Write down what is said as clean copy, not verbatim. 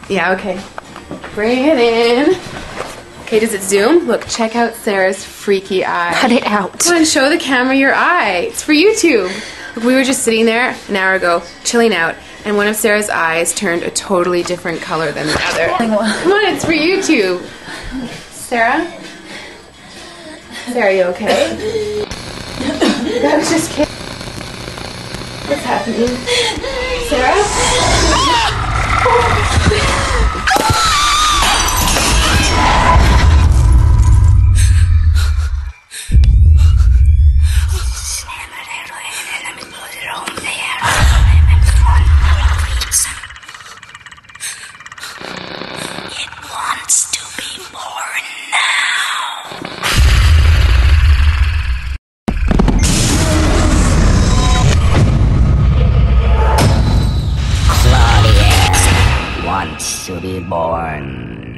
Yeah, okay. Bring it in. Okay, does it zoom? Look, check out Sarah's freaky eye. Cut it out. Come on, show the camera your eye. It's for YouTube. Look, we were just sitting there an hour ago, chilling out, and one of Sarah's eyes turned a totally different color than the other. Come on, it's for YouTube. Sarah? Sarah, are you okay? I was just kidding. What's happening? Sarah? It wants to be born now. Claudia wants to be born